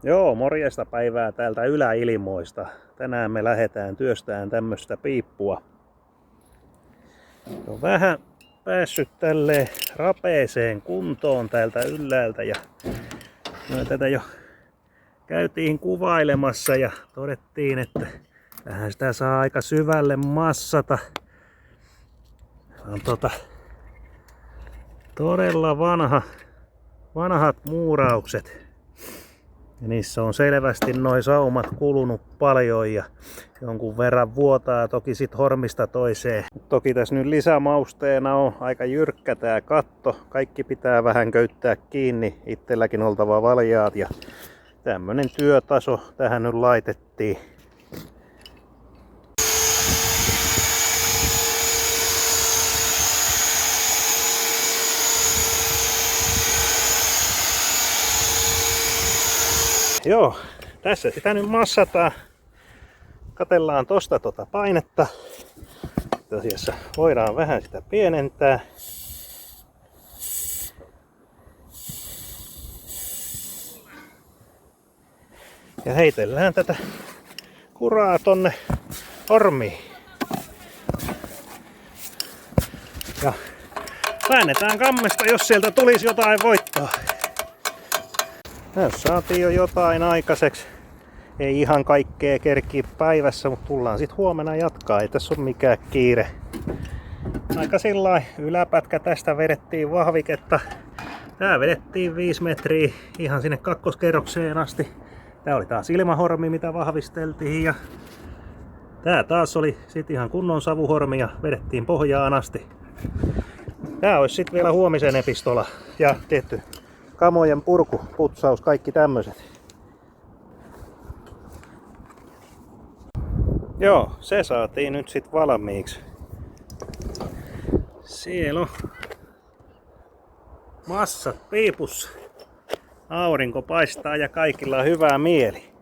Joo, morjesta päivää täältä Yläilmoista. Tänään me lähdetään työstään tämmöstä piippua. On vähän päässyt tälle rapeeseen kuntoon täältä ylhäältä ja me tätä jo käytiin kuvailemassa ja todettiin, että vähän sitä saa aika syvälle massata. On todella vanhat muuraukset. Ja niissä on selvästi noi saumat kulunut paljon ja jonkun verran vuotaa toki sit hormista toiseen. Toki tässä nyt lisämausteena on aika jyrkkä tää katto. Kaikki pitää vähän köyttää kiinni. Itselläkin oltava valjaat ja tämmönen työtaso tähän nyt laitettiin. Joo, tässä sitä nyt massataan. Katellaan tosta painetta. Tosiassa voidaan vähän sitä pienentää. Ja heitellään tätä kuraa tonne hormiin. Ja väännetään kammesta, jos sieltä tulisi jotain voittoa. Tässä saatiin jo jotain aikaiseksi. Ei ihan kaikkea kerkiä päivässä, mutta tullaan sitten huomenna jatkaa. Ei tässä ole mikään kiire. Aika sillain yläpätkä tästä vedettiin vahviketta. Tää vedettiin 5 metriä ihan sinne kakkoskerrokseen asti. Tää oli taas ilmahormi, mitä vahvisteltiin. Ja tää taas oli sit ihan kunnon savuhormi ja vedettiin pohjaan asti. Tää olisi sitten vielä huomisen epistola ja tehty kamojen purku, putsaus, kaikki tämmöiset. Joo, se saatiin nyt sit valmiiksi. Siellä on massat piipussa. Aurinko paistaa ja kaikilla on hyvä mieli.